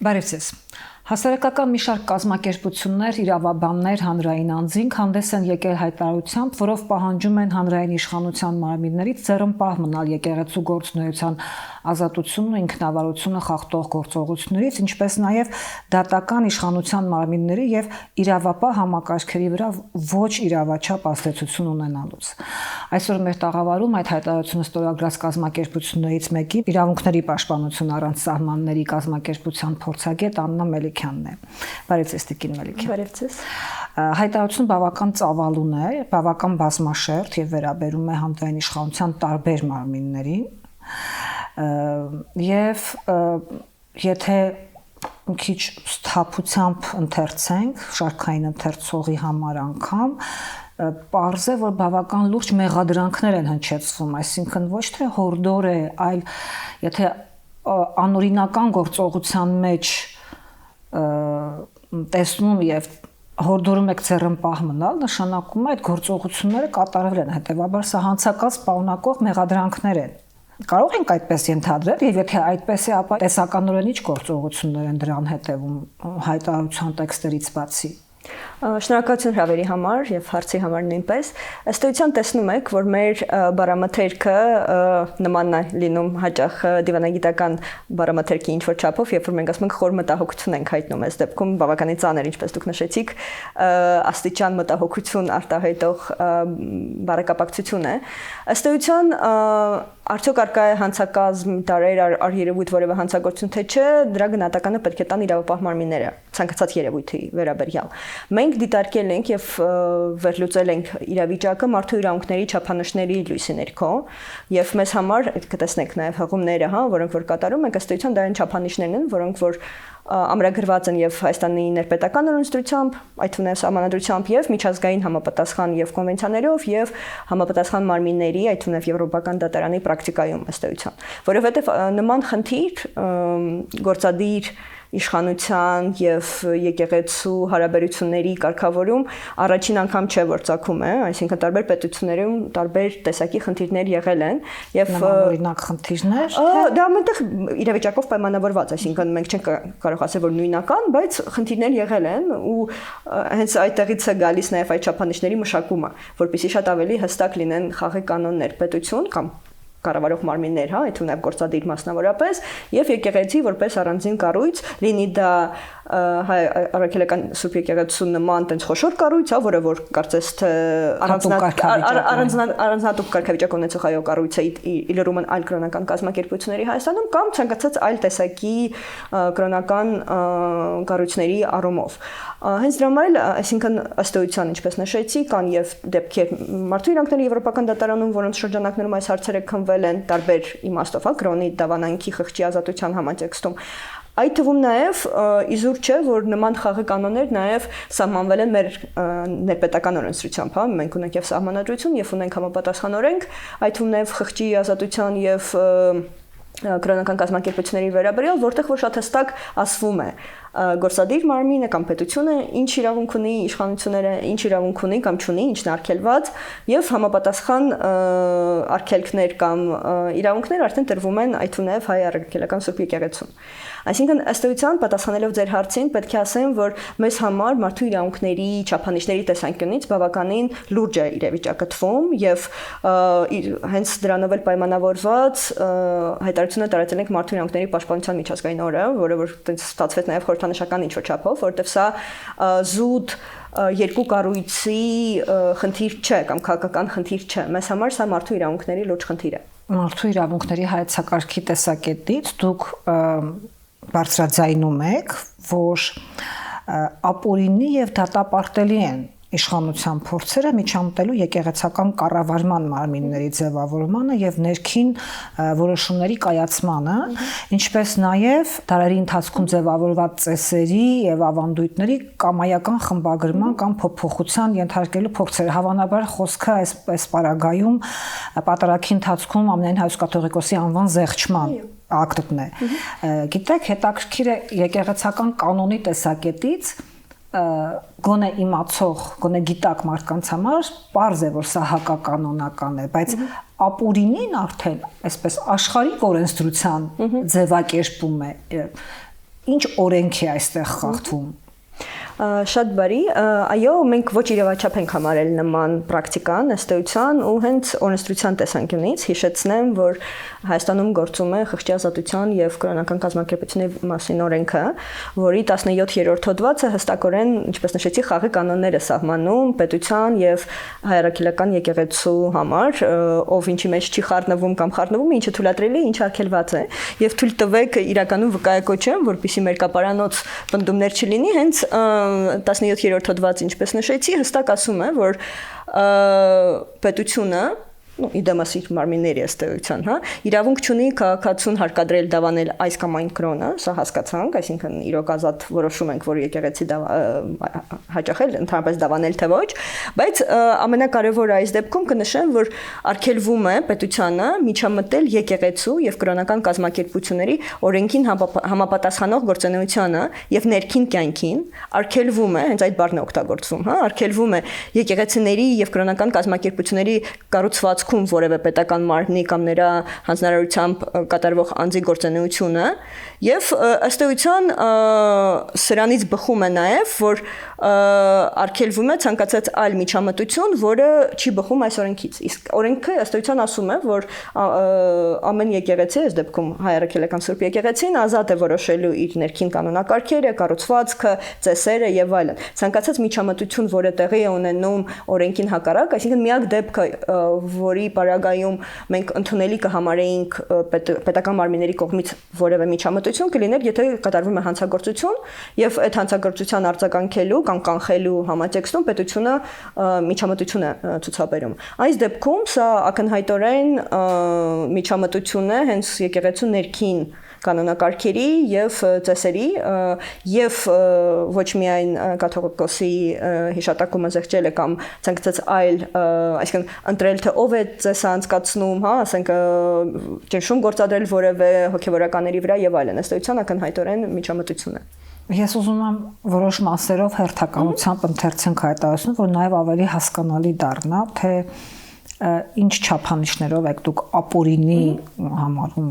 Բարև ձեզ։ Հասարակական մի շարք կազմակերպություններ, իրավաբաններ, հանրային անձինք հանդես են եկել հայտարարությամբ, որով պահանջում են հանրային իշխանության մարմիններից ձեռնպահ մնալ եկեղեցու գործունեության ազատությունն ու ինքնավարությունը խախտող գործողություններից, ինչպես նաև դատական իշխանության մարմինների եւ իրավապահ համակարգերի վրա ոչ իրավաչափ ազդեցություն ունենալուց։ Այսօր մեր տաղավարում այդ հայտարարությունը ստորագրած կազմակերպություններից մեկի իրավունքների պաշտպանություն առանց սահմանների կազմակերպության փորձագետ Աննա Մելիքյանն է։ Բարև ձեզ, Տիկին Մելիքյան։ Բարև ձեզ։ Հայտարարությունը բավական ծավալուն է, բավական բազմաշերտ եւ վերաբերում է հանրային իշխանության տարբեր մարմիններին։ Եվ եթե մի քիչ սթափությամբ ընթերցենք, շարքային ընթերցողի համար անգամ, պարզ է, որ բավական լուրջ մեղադրանքներ են հնչեցվում, այսինքն ոչ թե հորդոր է, այլ եթե անօրինական գործողության մեջ տեսնում եւ հորդորում եք ձեռնպահ մնալ, նշանակում է այդ գործողությունները կատարվել են, հետեւաբար սա հանցակաց պարունակող մեղադրանքներ են։ Կարող ենք այդպես ենթադրել, եւ եթե այդպես է, ապա տեսականորեն ինչ գործողություններ են դրան հետևում հայտարարության տեքստերից բացի։ Շնորհակալություն հրավերի համար եւ հարցի համար նույնպես։ Ըստ էության տեսնում եք, որ մեր բառամթերքը նմանն է լինում հաճախ դիվանագիտական բառամթերքի ինչ որ չափով, երբ որ մենք ասում ենք խոր մտահոգություն ենք հայտնում, այս դեպքում բավականին ծանր, ինչպես դուք նշեցիք, աստիճան մտահոգություն արտահայտող բառակապակցություն է։ Ըստ էության արդյոք արկա է հանցակազմ, տարեր, արհերևույթ որևէ հանցագործություն թե չէ, դրա գնահատականը պետք է տան իրավապահ մարմինները, ցանկացած երևույթի վերաբերյալ։ Մենք դիտարկել ենք եւ վերլուծել ենք իրավիճակը մարդու իրավունքների չափանիշների լույսի ներքո եւ մեզ համար կտեսնենք նաեւ հղումները, որոնք որ կատարում ենք, ըստ էության դա այն չափանիշներն են, որոնք որ ամրագրված են եւ Հայաստանի ներպետական օրենսդրությամբ, այդ թվում է սահմանադրությամբ եւ միջազգային համապատասխան եւ կոնվենցիաներով եւ համապատասխան մարմինների, այդ թվում է եվրոպական դատարանի պրակտիկայում ըստ էության, որովհետեւ նման խնդիր գործադիր իշխանության եւ եկեղեցու հարաբերությունների կարգավորում առաջին անգամ չէ որ ծագում է, այսինքն տարբեր պետություններում տարբեր տեսակի խնդիրներ եղել են եւ օրինակ խնդիրներ, դա մենտեղ իրավիճակով պայմանավորված, այսինքն մենք չենք կարող ասել որ նույնական, բայց խնդիրներ եղել են ու հենց այդտեղից է գալիս նաեւ այդ չափանիշների մշակումը, որպեսզի շատ ավելի հստակ լինեն խաղի կանոններ, պետություն կամ կառավարող մարմիններ, այդ ունեւ գործադիր մասնավորապես եւ եկեղեցի որպես առանձին կառույց, լինի դա առաքելական Սուրբ եկեղեցու նման տենց խոշոր կառույց, որը որ կարծես թե առանձնատուկ կարգավիճակ ունեցող այո կառույց է իլրումն այլ կրոնական կազմակերպությունների Հայաստանում կամ ցանկացած այլ տեսակի կրոնական կառույցների առումով։ Հենց դրա համար էլ, այսինքն ըստ էության, ինչպես նշեցի, կան եւ դեպքեր մարդու իրավունքների եվրոպական դատարանում, որոնց շրջանակներում այս հարցերը քննվել են տարբեր իմաստով, կրոնի դավանանքի խղճի ազատության համատեքստում։ Այդ թվում նաև իզուր չէ, որ նման խաղի կանոններ նաև սահմանվել են մեր ներպետական օրենսդրությամբ, մենք ունենք եւ սահմանադրություն, եւ ունենք համապատասխան օրենք, այդ թվում նաև խղճի ազատության եւ կրոնական կազմակերպությունների վերաբերյալ, որտեղ որ շատ հստակ ասվում է գործադիր մարմինը կամ պետությունը ինչ իրավունք ունի, իշխանությունները ինչ իրավունք ունի կամ չունի, ինչն է արգելված եւ համապատասխան արգելքներ կամ իրավունքներ արդեն տրվում են այդ ու նաեւ հայ առաքելական Սուրբ եկեղեցուն։ Այսինքն ըստ էության պատասխանելով ձեր հարցին պետք է ասեմ, որ մեզ համար մարդու իրավունքների չափանիշների տեսանկյունից բավականին լուրջ է իրավիճակը թվում եւ հենց դրանով էլ պայմանավորված հայտարարությունը տարածել ենք մարդու իրավունքների պաշտպանության միջազգային օրը, որը որ ստացվեց նաեւ խորհրդանշական ինչ-որ չափով, որտեղ սա զուտ երկու կառույցի խնդիր չէ կամ քաղաքական խնդիր չէ։ Մեզ համար սա մարդու իրավունքների լուրջ խնդիր է։ Մարդու իրավունքների հայեցակարգի տեսակետից դուք բարձրաձայնում եք, որ ապօրինի եւ դատապարտելի են իշխանության փորձերը միջամտելու եկեղեցական կառավարման մարմինների ձևավորմանը եւ ներքին որոշումների կայացմանը, ինչպես նաեւ դարերի ընթացքում ձևավորված ծեսերի եւ ավանդույթների կամայական խմբագրման կամ փոփոխության ենթարկելու փորձերը։ Հավանաբար խոսքը այս պարագայում պատարագի ընթացքում ամենայն հայոց կաթողիկոսի անվան զեղչման ակտն է։ Գիտեք, հետաքրքիր է եկեղեցական կանոնի տեսակետից գոնե իմացող, գոնե գիտակ մարդկանց համար պարզ է, որ սա հակականոնական է, բայց ապուրինին արդեն այսպես աշխարհիկ օրենսդրության ձևակերպում է, ինչ օրենք է այստեղ խախտվում։ Շատ բարի, այո, մենք ոչ իրավաչափ ենք համարել նման պրակտիկան, ըստ էության ու հենց օրենսդրության տեսանկյունից հիշեցնեմ, որ Հայաստանում գործում է խղճի ազատության եւ կրոնական կազմակերպությունների մասին օրենքը, որի 17-րդ հոդվածը հստակորեն, ինչպես նշեցի, խաղի կանոնները սահմանում պետության եւ հայրաքելական եկեղեցու համար, ով ինչի մեջ չի խառնվում կամ խառնվում, ինչը թույլատրելի, ինչ արգելված է, եւ թույլ տվեք իրականում վկայակոչեմ, որպեսզի մերկապարանոց բնդումներ չլինի, հենց 17-րդ հոդված, ինչպես նշեցի, հստակ ասում է, որ պետությունը իդեմասի մարմինների ըստ էության, հա, իրավունք չունի քաղաքացուն հարկադրել դավանել այս կամ այն կրոնը, սա հասկացանք, այսինքն իրոք ազատ որոշում ենք, որ եկեղեցի հաճախել, ընդհանրապես դավանել թե ոչ, բայց ամենակարևորը այս դեպքում կնշեմ, որ արգելվում է պետությանը միջամտել եկեղեցու եւ կրոնական կազմակերպությունների օրենքին համապատասխանող գործունեությանը եւ ներքին կյանքին, արգելվում է, հենց այդ բառն է օգտագործվում, հա, արգելվում է եկեղեցիների եւ կրոնական կազմակերպությունների կառուցվածք որևէ պետական մարմնի կամ նրա հանձնարարությամբ կատարվող անձի գործունեությունը եւ ըստ էության սրանից բխում է նաեւ որ արգելվում է ցանկացած այլ միջամտություն, որը չի բխում այս օրենքից։ Իսկ օրենքը ըստ էության ասում է, որ ամեն եկեղեցի, այս դեպքում հայրաքելական Սուրբ եկեղեցին ազատ է որոշելու իր ներքին կանոնակարգերը, կառուցվածքը, ծեսերը եւ այլն։ Ցանկացած միջամտություն, որը տեղի է ունենում օրենքին հակառակ, այսինքն միակ դեպքը, որի պարագայում մենք ընդունելի կհամարեինք պետական մարմինների կողմից որևէ միջամտություն կլիներ, եթե կատարվում է հանցագործություն եւ այդ հանցագործության արձագանքելու կամ կանխելու համատեքստում պետությունը միջամտություն է ցուցաբերում։ Այս դեպքում սա ակնհայտորեն միջամտություն է հենց եկեղեցու ներքին կանոնակարգերի եւ ծեսերի եւ ոչ միայն կաթողիկոսի հիշատակումը զեղչելը կամ ցանկացած այլ, այսինքն ընտրել թե ով է ծեսը անցկացնում, հա, ասենք ճնշում գործադրել որևէ հոգեվորականների վրա եւ այլն, ըստ էության ակնհայտորեն միջամտություն է։ Ես ուզում եմ որոշ մասերով հերթականությամբ ընթերցենք հայտարարություն, որ նաեւ ավելի հասկանալի դառնա, թե ինչ չափանիշներով եք դուք ապօրինի համարում։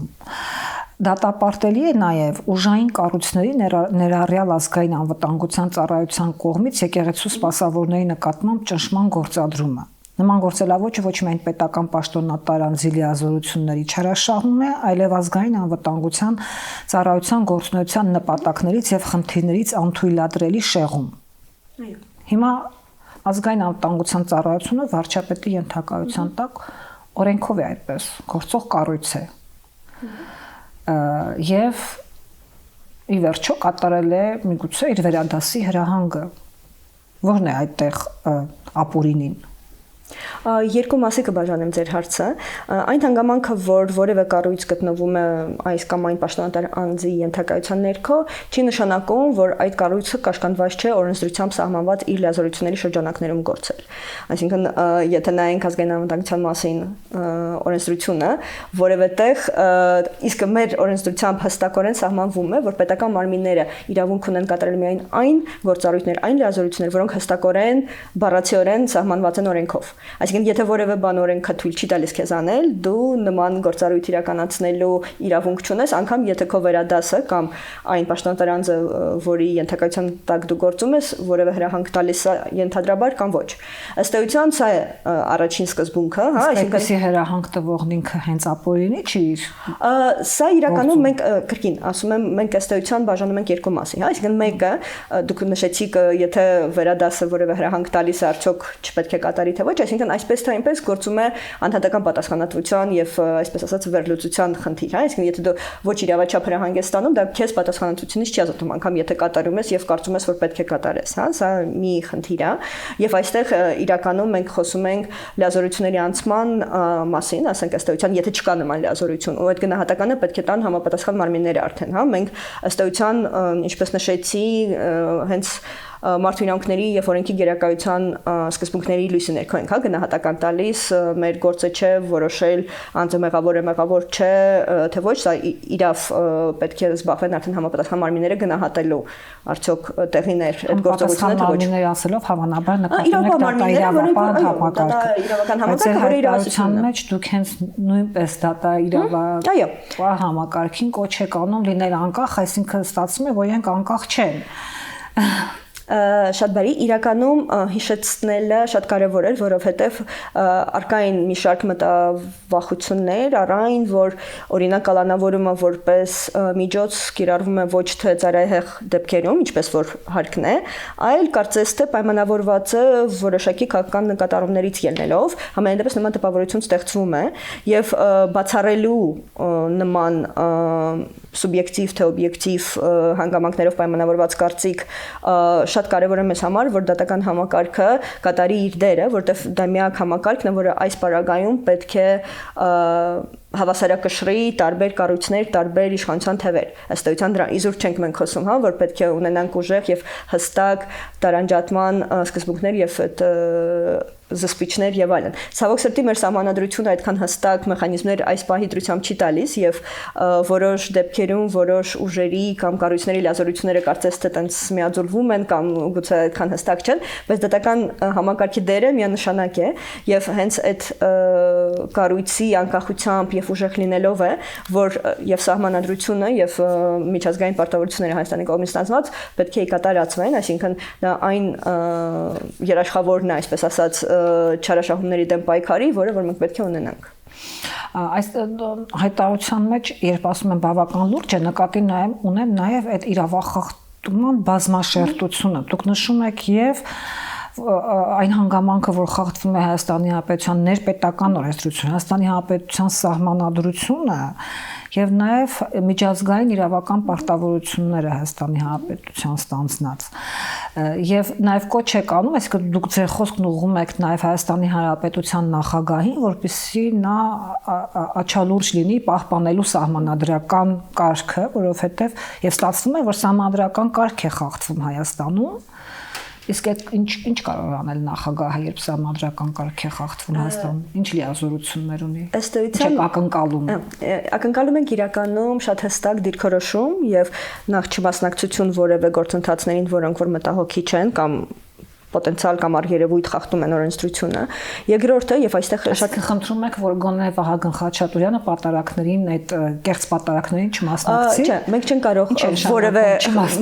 Դատապարտելի է նաև ուժային կառույցների ներառյալ ազգային անվտանգության ծառայության կողմից եկեղեցու սպասավորների նկատմամբ ճնշման գործադրումը։ Նման գործելավոճը ոչ միայն պետական պաշտոնատար անձի ազորությունների չարաշահում է, այլև ազգային անվտանգության ծառայության գործունեության նպատակներից եւ խնդիրներից անթույլատրելի շեղում։ Հիմա ազգային անվտանգության ծառայությունը վարչապետի ենթակայության տակ օրենքով է այդպես գործող կառույց է։ Եվ ի վերջո կատարել է միգուցե իր վերադասի հրահանգը։ Որն է այդտեղ ապօրինին։ Երկու մասի կբաժանեմ ձեր հարցը։ Այն հանգամանքը, որ որևէ կառույց գտնվում է այս կամ այն պաշտոնատար անձի ենթակայության ներքո, չի նշանակում, որ այդ կառույցը կաշկանդված չէ օրենսդրությամբ սահմանված իր լիազորությունների շրջանակներում գործել։ Այսինքն, եթե նայենք ազգային անվտանգության մասին օրենսդրությունը, որևէ տեղ իսկ մեր օրենսդրությամբ հստակորեն սահմանվում է, որ պետական մարմինները իրավունք ունեն կատարել միայն այն գործառույթներ, այն լիազորություններ, որոնք հստակորեն բառացիորեն սահմանված են օրենքով։ Այսինքն, եթե որևէ բան օրենքը թույլ չի տալիս քեզ անել, դու նման գործառույթ իրականացնելու իրավունք չունես, անգամ եթե քո վերադասը կամ այն պաշտոնատար անձը, որի ենթակայության տակ դու գործում ես, որևէ հրահանգ տալիս է ենթադրաբար կամ ոչ։ Ըստ էության սա է առաջին սկզբունքը, հա, այսինքն հրահանգ տվողն ինքը հենց ապօրինի չի։ Սա իրականում մենք կրկին ասում եմ, մենք ըստ էության բաժանում ենք երկու մասի, հա, այսինքն մեկը դուք նշեցիք, եթե վերադասը որևէ հրահանգ տալիս է, արդյոք չպետք է կատարի թե ոչ, այսինքն այսպես թե այնպես գործում է անհատական պատասխանատվության եւ այսպես ասած վերլուծության խնդիր, հա, այսինքն եթե դու ոչ իրավաչափ հրահանգ ես ստանում, դա քեզ պատասխանատվությունից չի ազատում, անգամ եթե կատարում ես եւ կարծում ես, որ պետք է կատարես, հա, սա մի խնդիր է եւ այստեղ իրականում մենք խոսում ենք լիազորությունների անցման մասին, ասենք ըստ էության, եթե չկա նման լիազորություն, ու այդ գնահատականը պետք է տան համապատասխան մարմինները արդեն, հա, մենք ըստ էության, ինչպես նշեցի, հենց մարդու իրավունքների եւ օրենքի գերակայության սկզբունքների լույսի ներքո ենք, հա, գնահատական տալիս, մեր գործը չէ որոշել անձը մեղավոր է, մեղավոր չէ, թե ոչ, սա իրավ պետք է զբաղվեն արդեն համապատասխան մարմինները գնահատելու արդյոք տեղիներ այդ գործողությունը, թե ոչ։ Մարմինները ասելով հավանաբար նկատում եք իրավական համակարգ։ Իրավական համակարգը, որը իր ասացության մեջ դուք հենց նույնպես դատա իրավական համակարգին կոչ եք անում լինել անկախ, այսինքն ստացվում է, որ իրենք անկախ չեն։ Շատ բարի, իրականում հիշեցնելը շատ կարևոր էր, որովհետև արկային մի շարք մտավախություններ առայն, որ օրինակ կալանավորումը որպես միջոց կիրառվում է ոչ թե ծառայահեղ դեպքերում, ինչպես որ հարկն է, այլ կարծես թե պայմանավորված է որոշակի քաղաքական նկատառումներից ելնելով, համենայնդեպս նման տպավորություն ստեղծվում է եւ բացառելու նման սուբյեկտիվ թե օբյեկտիվ հանգամանքներով պայմանավորված կարծիք շատ կարևոր է մեզ համար, որ դատական համակարգը կատարի իր դերը, որտեղ դա միակ համակարգն է, որը այս պարագայում պետք է հավասարակշռի տարբեր կառույցներ, տարբեր իշխանության թևեր։ Ըստ էության դրա իզուր չենք մենք խոսում, հա, որ պետք է ունենանք ուժեղ եւ հստակ տարանջատման սկզբունքներ եւ այդ զսպիչներ եւ այլն։ Ցավոք սրտի մեր սահմանադրությունը այդքան հստակ մեխանիզմներ այս պահի դրությամբ չի տալիս եւ որոշ դեպքերում որոշ ուժերի կամ կառույցների լիազորությունները կարծես թե տենց միաձուլվում են կամ գուցե այդքան հստակ չեն, բայց դատական համակարգի դերը միանշանակ է եւ հենց այդ կառույցի անկախությամբ եւ ուժեղ լինելով է, որ եւ սահմանադրությունը եւ միջազգային պարտավորությունները Հայաստանի կողմից ստանձնված պետք է կատարածվեն, այսինքն դա այն երաշխավորն է, այսպես ասած, չարաշահումների դեմ պայքարի, որը որ մենք պետք է ունենանք։ Այս հայտարարության մեջ, երբ ասում եմ բավական լուրջ է, նկատի ունեմ նաև այդ իրավախախտման բազմաշերտությունը։ Դուք նշում եք եւ այն հանգամանքը, որ խախտվում է Հայաստանի Հանրապետության ներպետական օրենսդրությունը, Հայաստանի Հանրապետության սահմանադրությունը եւ նաեւ միջազգային իրավական պարտավորությունները Հայաստանի Հանրապետության ստանձնած եւ նաեւ կոչ եք անում, այսինքն դուք ձեր խոսքն ուղղում եք նաեւ Հայաստանի Հանրապետության նախագահին, որպեսզի նա աչալուրջ լինի պահպանելու սահմանադրական կարգը, որովհետեւ եւ ստացվում է, որ սահմանադրական կարգ է խախտվում Հայաստանում։ Իսկ այդ ինչ կարող անել նախագահը, երբ սահմանադրական կարգ է խախտվում Հայաստանում, ինչ լիազորություններ ունի։ Ըստ էության ակնկալում ենք իրականում շատ հստակ դիրքորոշում եւ նախ չմասնակցություն որևէ գործընթացներին, որոնք որ մտահոգիչ են կամ պոտենցիալ կամ առերևույթ խախտում են օրենսդրությունը։ Երկրորդը եւ այստեղ շատ խնդրում եք, որ գոնե Վահագն Խաչատուրյանը պատարակներին այդ կեղծ պատարակներին չմասնակցի։ Չէ, մենք չենք կարող որևէ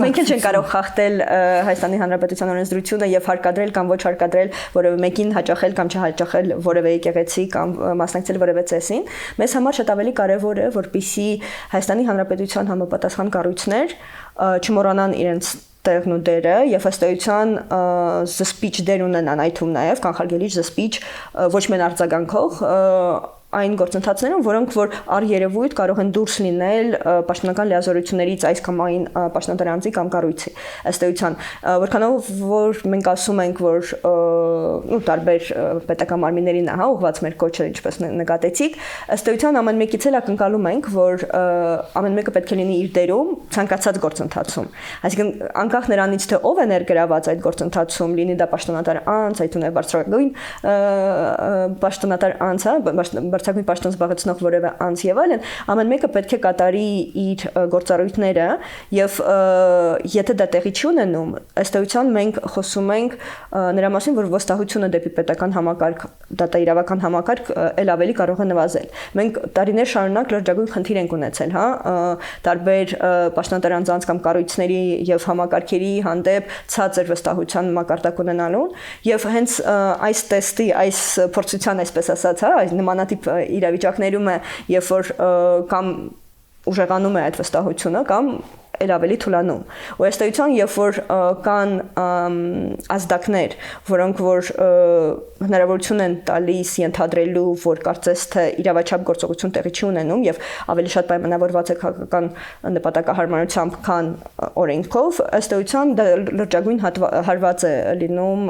մենք չենք կարող խախտել Հայաստանի Հանրապետության օրենսդրությունը եւ հարկադրել կամ ոչ հարկադրել որևէ մեկին հաճախել կամ չհաճախել որևէ եկեղեցի կամ մասնակցել որևէ ծեսին։ Մեզ համար շատ ավելի կարեւոր է, որպեսզի Հայաստանի Հանրապետության համապատասխան կառույցներ չմոռանան իրենց տեղն ու դերը եւ ըստ էության զսպիչ դեր ունենան այդ թվում նաեւ կանխարգելիչ զսպիչ ոչ միայն արձագանքող այն գործընթացներում, որոնք որ առերևույթ կարող են դուրս լինել պաշտոնական լիազորություններից այս կամ այն պաշտոնատար անձի կամ կառույցի։ Ըստ էության, որքանով որ մենք ասում ենք, որ տարբեր պետական մարմիններին է ուղղված մեր կոչը, ինչպես նկատեցիք, ըստ էության ամեն մեկից էլ ակնկալում ենք, որ ամեն մեկը պետք է լինի իր դերում ցանկացած գործընթացում։ Այսինքն անկախ նրանից թե ով է ներգրաված այդ գործընթացում, լինի դա պաշտոնատար անձ, այդ ունե բարձրագույն պաշտոնատար անձ, բարձրագույն պաշտոն զբաղեցնող որևէ անձ եւ այլն, ամեն մեկը պետք է կատարի իր գործառույթները եւ եթե դա տեղի չի ունենում, ըստ էության մենք խոսում ենք նրա մասին, որ վստահությունը դեպի պետական համակարգ, դատաիրավական համակարգ ել ավելի կարող է նվազել։ Մենք տարիներ շարունակ լրջագույն խնդիր ենք ունեցել, հա, տարբեր պաշտոնատար անձանց կամ կառույցների եւ համակարգերի հանդեպ ցածր վստահության մակարդակ ունենալուն եւ հենց այս տեստի, այս փորձության, այսպես ասած, հա, այս նմանատիպ իրավիճակներում է, երբ որ կամ ուժեղանում է այդ վստահությունը կամ էլ ավելի թուլանում։ Ու ըստ էության, երբ որ կան ազդակներ, որոնք որ հնարավորություն են տալիս ենթադրելու, որ կարծես թե իրավաչափ գործողություն տեղի չի ունենում եւ ավելի շատ պայմանավորված է քաղաքական նպատակահարմարությամբ, քան օրենքով, ըստ էության դա լրջագույն հարված է լինում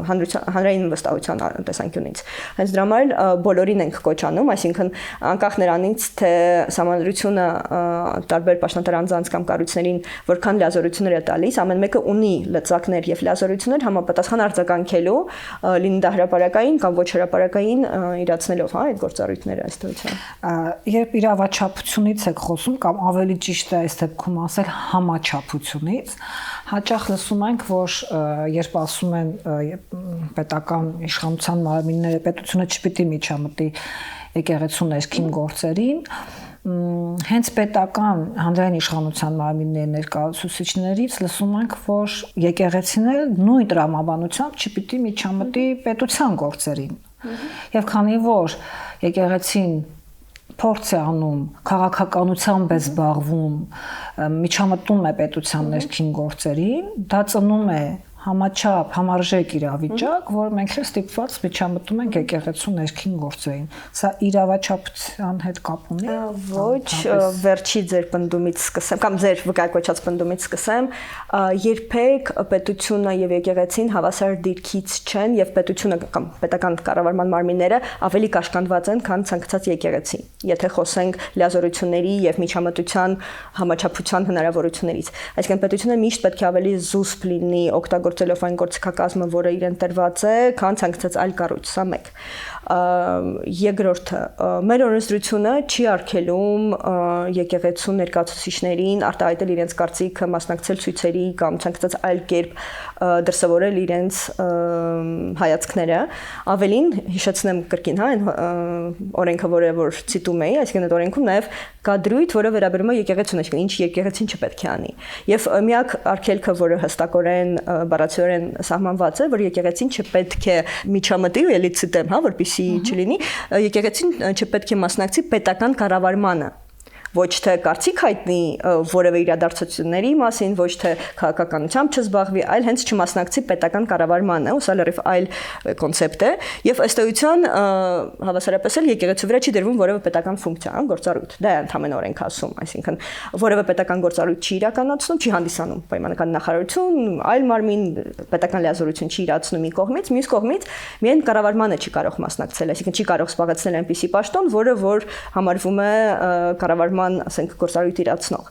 հանրային վստահության տեսանկյունից։ Հենց դրա համար բոլորին ենք կոչ անում, այսինքն անկախ նրանից, թե սահմանադրությունը տարբեր պաշտոնատար անձանց կամ կառույցների կառույցներին որքան լիազորություններ է տալիս, ամեն մեկը ունի լծակներ եւ լիազորություններ համապատասխան արձագանքելու լինի դա հրապարակային կամ ոչ հրապարակային իրացնելով, հա, այդ գործառույթները ըստ էության։ Երբ իրավաչափությունից եք խոսում կամ ավելի ճիշտ է այս դեպքում ասել համաչափությունից, հաճախ լսում ենք, որ երբ ասում են պետական իշխանության մարմինները պետությունը չպիտի միջամտի եկեղեցու ներքին գործերին, հենց պետական հանրային իշխանության մարմինների ներկայացուցիչներից լսում ենք, որ եկեղեցին էլ նույն տրամաբանությամբ չպիտի միջամտի պետության գործերին։ Եվ քանի որ եկեղեցին փորձ է անում, քաղաքականությամբ է զբաղվում, միջամտում է պետության ներքին գործերին, դա ծնում է համաչափ, համարժեք իրավիճակ, որ մենք էլ ստիպված միջամտում ենք եկեղեցու ներքին գործերին։ Սա իրավաչափության հետ կապ ունի։ Ոչ, վերջի ձեր պնդումից սկսեմ, կամ ձեր վկայակոչած պնդումից սկսեմ, երբեք պետությունը եւ եկեղեցին հավասար դիրքից չեն եւ պետությունը կամ պետական կառավարման մարմինները ավելի կաշկանդված են, քան ցանկացած եկեղեցի։ Եթե խոսենք լիազորությունների եւ միջամտության համաչափության հնարավորություններից, այսինքն պետությունը միշտ պետք է ավելի զուսպ լինի օգտագործելով այն գործիքակազմը, որը իրեն տրված է, քան ցանկացած այլ կառույց, սա մեկ։ Երկրորդը, մեր օրենսդրությունը չի արգելում եկեղեցու ներկայացուցիչներին արտահայտել իրենց կարծիքը, մասնակցել ցույցերի կամ ցանկացած այլ կերպ դրսևորել իրենց հայացքները։ Ավելին, հիշեցնեմ կրկին, հա, այն օրենքը, որ ցիտում էի, այսինքն այդ օրենքում նաև կա դրույթ, որը վերաբերում է եկեղեցուն, այսինքն ինչ եկեղեցին չպետք է անի։ Եվ միակ արգելքը, որը հստակորեն բառացիորեն սահմանված է, որ եկեղեցին չպետք է միջամտի, ու էլի ցիտեմ, հա, որպեսզի չլինի, եկեղեցին չպետք է մասնակցի պետական կառավարմանը, ոչ թե կարծիք հայտնի որևէ իրադարձությունների մասին, ոչ թե քաղաքականությամբ չզբաղվի, այլ հենց չմասնակցի պետական կառավարմանը, ու սա լրիվ այլ կոնցեպտ է, եւ ըստ էության հավասարապես էլ եկեղեցու վրա չի դրվում որևէ պետական ֆունկցիա, գործառույթ։ Դա է ընդհանրեն օրենքը ասում, այսինքն որևէ պետական գործառույթ չի իրականացնում, չի հանդիսանում պայմանական նախարարություն, այլ մարմին պետական լիազորություն չի իրացնում մի կողմից, մյուս կողմից միայն կառավարմանը չի կարող մասնակցել, այսինքն չի կարող զբաղեցնել այնպիսի պաշտոն, որ համարվում է կառավարման, ասենք, գործառույթ իրացնող։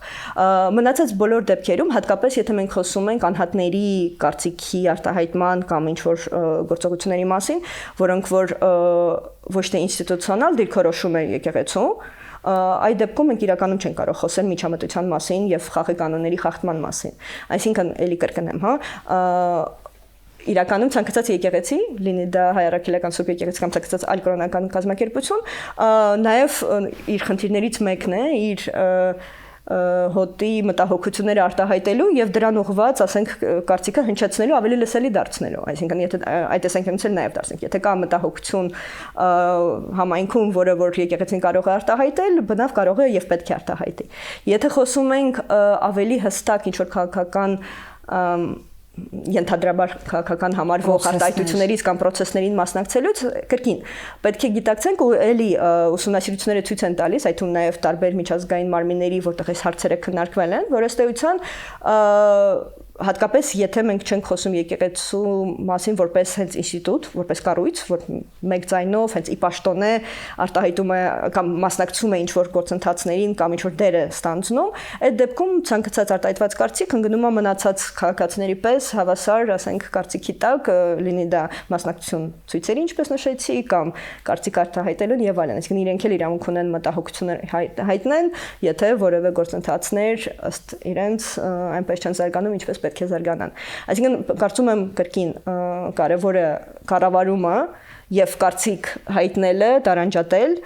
Մնացած բոլոր դեպքերում, հատկապես եթե մենք խոսում ենք անհատների կարծիքի արտահայտման կամ ինչ-որ գործողությունների մասին, որոնք որ ոչ թե ինստիտուցիոնալ դիրքորոշում է եկեղեցու, այդ դեպքում մենք իրականում չենք կարող խոսել միջամտության մասին եւ խաղի կանոնների խախտման մասին։ Այսինքն, էլի կրկնեմ, հա, իրականում ցանկացած եկեղեցի, լինի դա հայ առաքելական սուրբ եկեղեցի կամ ցանկացած այլ կրոնական կազմակերպություն, նաև իր խնդիրներից մեկն է իր հոտի մտահոգությունները արտահայտելու եւ դրան ուղղված, ասենք, կարծիքը հնչեցնելու, ավելի լսելի դարձնելու, այսինքն եթե այդ տեսանկյունից էլ նաև դարձնենք, եթե կա մտահոգություն համայնքում, որը որ եկեղեցին կարող է արտահայտել, բնավ կարող է եւ պետք է արտահայտի։ Եթե խոսում ենք ավելի հստակ ինչ-որ քաղաքական ենթադրաբար քաղաքական համարվող արտահայտություններից կամ process-ներին մասնակցելուց, կրկին պետք է գիտակցենք ու էլի ուսումնասիրությունները ցույց են տալիս, այդ թվում նաև տարբեր միջազգային մարմինների, որտեղ այս հարցերը քննարկվել են, որ ըստ էության հատկապես եթե մենք չենք խոսում եկեղեցու մասին որպես հենց ինստիտուտ, որպես կառույց, որ մեկ ձայնով հենց ի պաշտոն է արտահայտում է կամ մասնակցում է ինչ-որ գործընթացներին կամ ինչ-որ դեր է ստանձնում, այդ դեպքում ցանկացած արտահայտված կարծիք ընկնում է մնացած քաղաքացիների պես հավասար, ասենք, կարծիքի տակ, լինի դա մասնակցություն ցույցերի, ինչպես նշեցի, կամ կարծիք արտահայտելուն եւ այլն, այսինքն իրենք էլ իրավունք ունեն մտահոգություններ հայտնեն, եթե որևէ գործընթացներ ըստ իրենց այնպես չեն զարգանում, ինչպես պետք է զարգանան։ Այսինքն կարծում եմ կրկին կարևորը կառավարումը եւ կարծիք հայտնելը, տարանջատել,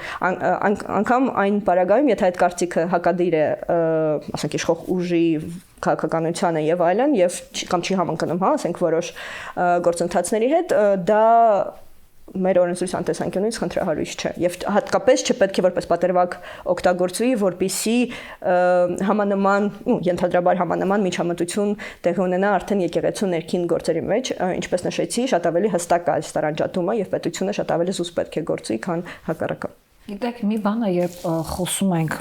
անգամ այն պարագայում, եթե այդ կարծիքը հակադիր է, ասենք, իշխող ուժի քաղաքականությանը եւ այլն, եւ կամ չի համընկնում, հա, ասենք, որոշ գործընթացների հետ, դա մեր օրենսդրության տեսանկյունից խնդրահարույց չէ եւ հատկապես չպետք է որպես պատերվակ օգտագործվի, որպիսի համանման, ենթադրաբար համանման միջամտություն տեղի ունենա արդեն եկեղեցու ներքին գործերի մեջ, ինչպես նշեցի, շատ ավելի հստակ է այս տարանջատումը եւ պետությունը շատ ավելի զուսպ պետք է գործի, քան հակառակը։ Գիտեք, մի բան է, երբ խոսում ենք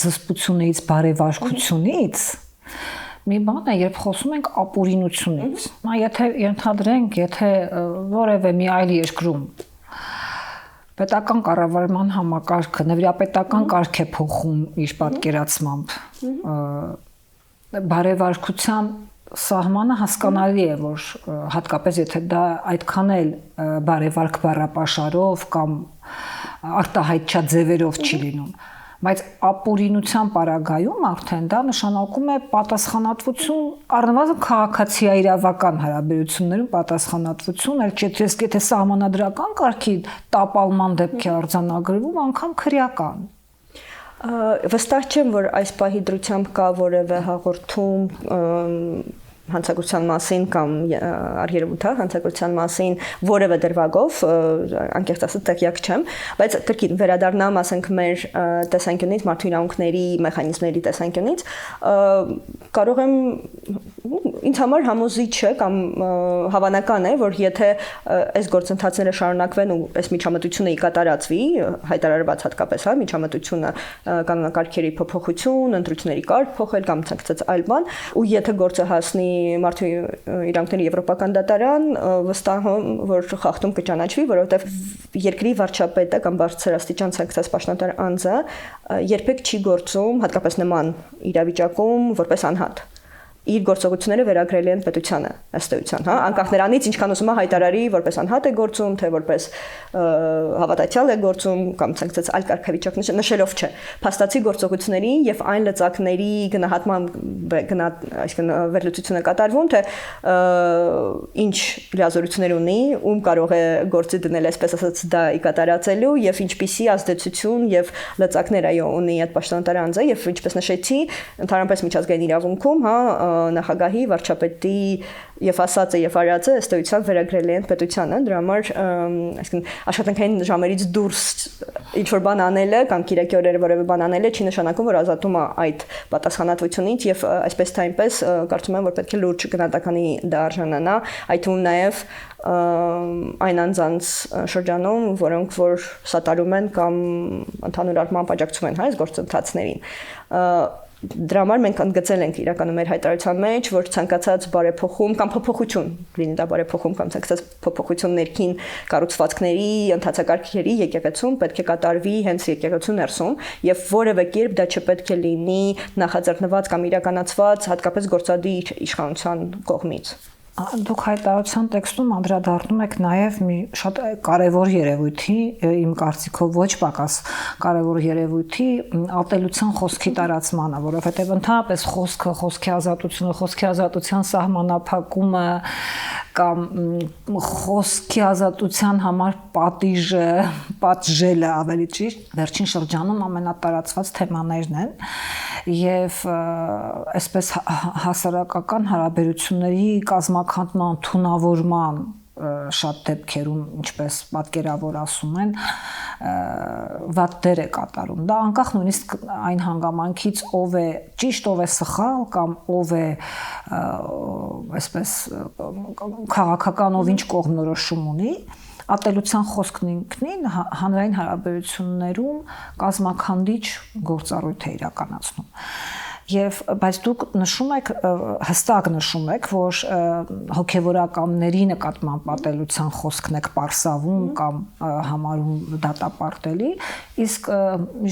զսպությունից, բարեվարկությունից, մի բան է, երբ խոսում ենք ապուրինությունից։ Եթե ենթադրենք, եթե որևէ մի այլ երկրում պետական կառավարման համակարգը, նվիրապետական կարգ է փոխում իր պատկերացմամբ, բարևարկության սահմանը հասկանալի է, որ հատկապես եթե դա այդքան էլ բարևարք բառապաշարով կամ արտահայտչա ձևերով չի լինում, բայց ապօրինության պարագայում արդեն դա նշանակում է պատասխանատվություն, առնվազն քաղաքացիաիրավական հարաբերություններում պատասխանատվություն, այլ եթե սահմանադրական կարգի տապալման դեպք է արձանագրվում, անգամ քրեական։ Վստահ չեմ, որ այս պահի դրությամբ կա որևէ հաղորդում հանցագործության մասին կամ արհերևութա հանցագործության մասին որևէ դրվագով անկեղծ ասած տեղյակ չեմ, բայց կրկին վերադառնամ, ասենք մեր տեսանկյունից, մարդու իրավունքների մեխանիզմների տեսանկյունից, կարող եմ ինձ համար համոզիչ է կամ հավանական է, որ եթե այս գործընթացները շարունակվեն ու այս միջամտությունը կատարածվի, հայտարարված հատկապես, հա, միջամտությունը կանոնակարգերի փոփոխություն, ընտրությունների կարգ փոխել կամ ցանկացած այլ բան, ու եթե գործը հասնի մարդու իրավունքների եվրոպական դատարան, վստահ եմ, որ խախտում կճանաչվի, որովհետև երկրի վարչապետը կամ բարձրաստիճան ցանկացած պաշտոնատար անձը երբեք չի գործում, հատկապես նման իրավիճակում, որպես անհատ։ Իր գործողությունները վերագրելի են պետությանը, ըստ էության, հա, անկախ նրանից ինչքան ուզում է հայտարարի, որպես անհատ է գործում, թե որպես հավատացյալ է գործում կամ ցանկացած այլ կարգավիճակ նշելով չէ։ Փաստացի գործողությունների եւ այն լծակների գնահատման այսինքն վերլուծությունը կատարվում, թե ինչ լիազորություններ ունի, ում կարող է գործի դնել, այսպես ասած, դա կատարածելու եւ ինչպիսի ազդեցություն եւ լծակներ այո ունի այդ պաշտոնատար անձը եւ ինչպես նշեցի, ընդհանրապես միջազգային իրավունքում, հա, նախագահի, վարչապետի եւ ասածը եւ արածը ըստ էության վերագրելի են պետությանը, դրա համար այսինքն աշխատանքային ժամերից դուրս ինչ որ բան անելը կամ կիրակի օրերը որևէ բան անելը չի նշանակում, որ ազատում է այդ պատասխանատվությունից եւ այսպես թե այնպես կարծում եմ, որ պետք է լուրջ գնահատականի դա արժանանա, այդ թվում նաեւ այն անձանց շրջանում, որոնք որ սատարում են կամ ընդհանուր առմամբ աջակցում են, հա, այս գործընթացներին։ Դրա համար մենք ընդգծել ենք իրականում մեր հայտարարության մեջ, որ ցանկացած բարեփոխում կամ փոփոխություն, լինի դա բարեփոխում կամ ցանկացած փոփոխություն ներքին կառուցվածքների, ընթացակարգերի եկեղեցում պետք է կատարվի հենց եկեղեցու ներսում եւ որևէ կերպ դա չպետք է լինի նախաձեռնված կամ իրականացված հատկապես գործադիր իշխանության կողմից։ Դուք հայտարարության տեքստում անդրադառնում եք նաև մի շատ կարևոր երևույթի, իմ կարծիքով ոչ պակաս կարևոր երևույթի ատելության խոսքի տարածմանը, որովհետև ընդհանրապես խոսքը, խոսքի ազատությունը, խոսքի ազատության սահմանափակումը կամ խոսքի ազատության համար պատժելը ավելի ճիշտ վերջին շրջանում ամենատարածված թեմաներն են եւ այսպես հասարակական հարաբերությունների կազմաքանդման, թունավորման շատ դեպքերում, ինչպես պատկերավոր ասում են, վատ դեր է կատարում։ Դա անկախ նույնիսկ այն հանգամանքից ով է ճիշտ, ով է սխալ կամ ով է այսպես քաղաքական ով ինչ կողմնորոշում ունի, ատելության խոսքն ինքնին հանրային հարաբերություններում կազմաքանդիչ գործառույթ է իրականացնում։ Բայց դուք նշում եք, հստակ նշում եք, որ հոգևորականների նկատմամբ ատելության խոսքն եք պարսավում կամ համարում դատապարտելի, իսկ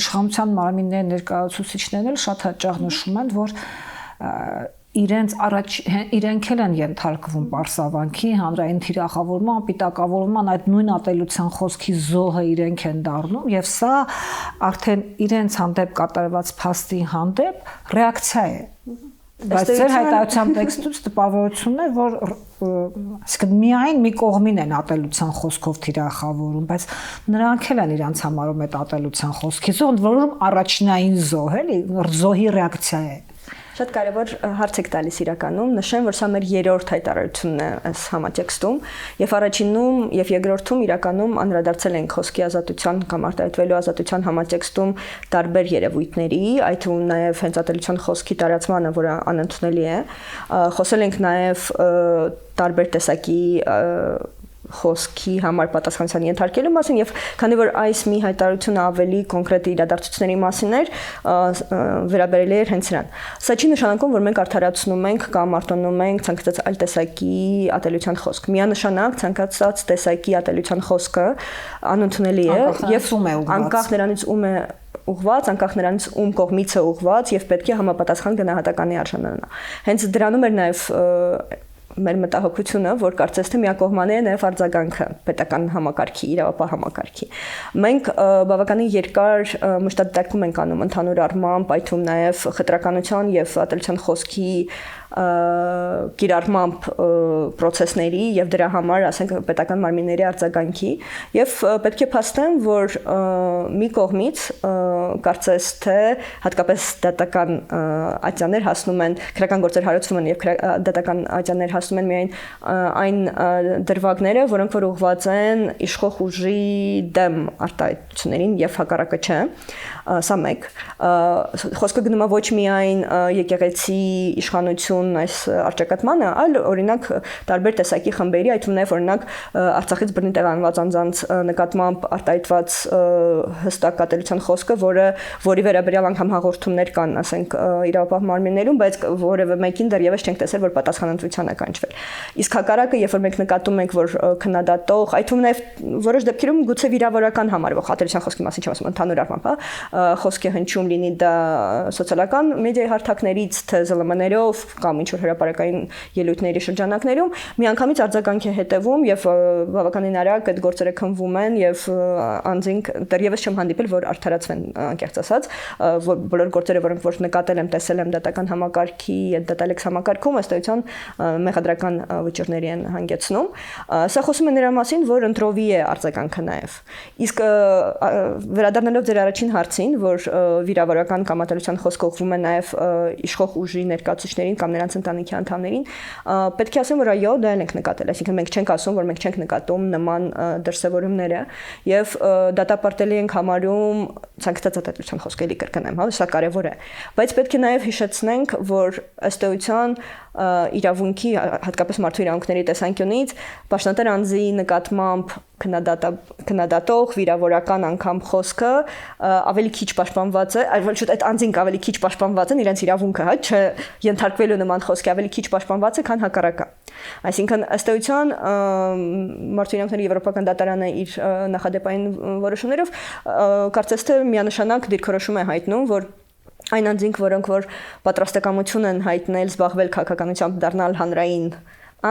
իշխանության մարմինների ներկայացուցիչներն էլ շատ հաճախ նշում են, որ իրենք էլ են ենթարկվում պարսավանքի, հանրային թիրախավորման, պիտակավորման, այդ նույն ատելության խոսքի զոհը իրենք են դառնում եւ սա արդեն իրենց հանդեպ կատարված փաստի հանդեպ ռեակցիա է։ Բայց ձեր հայտարարության տեքստից տպավորությունն է, որ այսինքն միայն մի կողմին են ատելության խոսքով թիրախավորում, բայց նրանք էլ են իրանց համարում այդ ատելության խոսքի զոհ, որում առաջնային զոհ էլի, զոհի ռեակցիա է։ Շատ կարևոր հարց եք տալիս իրականում, նշեմ, որ սա մեր երրորդ հայտարարությունն է այս համատեքստում, եւ առաջինում եւ երկրորդում իրականում անդրադարձել ենք խոսքի ազատության կամ արտահայտվելու ազատության համատեքստում տարբեր երևույթների, այդ թվում նաեւ հենց ատելության խոսքի տարածմանը, որը անընդունելի է, խոսել ենք նաեւ տարբեր տեսակի խոսքի համար պատասխանատվության ենթարկելու մասին եւ քանի որ այս մի հայտարարությունը ավելի կոնկրետ իրադարձությունների մասին էր, վերաբերելի էր հենց նրան։ Սա չի նշանակում, որ մենք արդարացնում ենք կամ արտոնում ենք ցանկացած այլ տեսակի ատելության խոսք։ Միանշանակ ցանկացած տեսակի ատելության խոսքը անընդունելի է եւ անկախ նրանից ում ուղղված, անկախ նրանից ում կողմից է ուղղված եւ պետք է համապատասխան գնահատականի արժանանա։ Հենց դրանում էր նաեւ մեր մտահոգությունը, որ կարծես թե միակողմանի է նաև արձագանքը պետական համակարգի, իրավապահ համակարգի։ Մենք բավականին երկար մշտադիտարկում ենք անում ընդհանուր առմամբ, այդ թվում նաև խտրականության եւ ատելության խոսքի կիրառմամբ process-ների եւ դրա համար, ասենք, պետական մարմինների արձագանքի եւ պետք է փաստեմ, որ մի կողմից կարծես թե հատկապես դատական ատյաններ հասնում են, քրեական գործեր հարուցվում են եւ դատական ատյաններ հասնում են միայն այն դրվագները, որոնք որ ուղղված են իշխող ուժի դեմ արտահայտություններին եւ հակառակը չէ, սա մեկ։ Խոսքը գնում է ոչ միայն եկեղեցի իշխանություն այս արճակատմանը, այլ օրինակ տարբեր տեսակի խմբերի, այդ թվում նաև օրինակ Արցախից բռնի տեղանված անձանց նկատմամբ արտահայտված հստակ ատելության խոսքը, որի վերաբերյալ անգամ հաղորդումներ կան, ասենք, իրավապահ մարմիններում, բայց որևէ մեկին դեռևս չենք տեսել, որ պատասխանատվության է կանչվել։ Իսկ հակառակը, երբ որ մենք նկատում ենք, որ քննադատող, այդ թվում նաև որոշ դեպքերում գուցե վիրավորական համարվող ատելության խոսքի մասին չեմ ասում, ընդհանուր առմամբ, խոսքի հնչում լինի դա սոցիալական մեդիայի հարթակներից, թե ԶԼՄ-ներով կամ ինչ-որ հրապարակային ելույթների շրջանակներում, միանգամից արձագանք է հետևում եւ բավականին արագ այդ գործերը քննվում են եւ անձինք դեռևս չեմ հանդիպել, որ արդարացվեն, անկեղծ ասած, որ բոլոր գործերը, որոնք որ նկատել եմ, տեսել եմ դատական համակարգի, դատալեքս համակարգում, ըստ էության մեղադրական վճիռների են հանգեցնում։ Սա խոսում է նրա մասին, որ ընտրովի է արձագանքը նաեւ։ Իսկ վերադառնալով ձեր առաջին հարցին, որ վիրավորական կամ ատելության խոսքը ուղղվում է նաև իշխող ուժի ներկայացուցիչներին կամ նրանց ընտանիքի անդամներին, պետք է ասեմ, որ այո, դա ենք նկատել, այսինքն մենք չենք ասում, որ մենք չենք նկատում նման դրսևորումները եւ դատապարտելի ենք համարում ցանկացած ատելության խոսքը, էլի կրկնեմ, հա, սա կարեւոր է, բայց պետք է նաև հիշեցնենք, որ ըստ էության իրավունքի, հատկապես մարդու իրավունքների տեսանկյունից պաշտոնատար անձի նկատմամբ քննադատող վիրավորական անգամ խոսքը ավելի քիչ պաշտպանված է, այլ ոչ այդ անձինք ավելի քիչ պաշտպանված են իրենց իրավունքը, հա, չենթարկվելու նման խոսքի ավելի քիչ պաշտպանված է, քան հակառակը։ Այսինքն ըստ էության մարդու իրավունքների եվրոպական դատարանը իր նախադեպային որոշումներով կարծես թե միանշանակ դիրքորոշում է հայտնում, որ այն անձինք, որոնք որ պատրաստակամություն են հայտնել զբաղվել քաղաքականությամբ դառնալ հանրային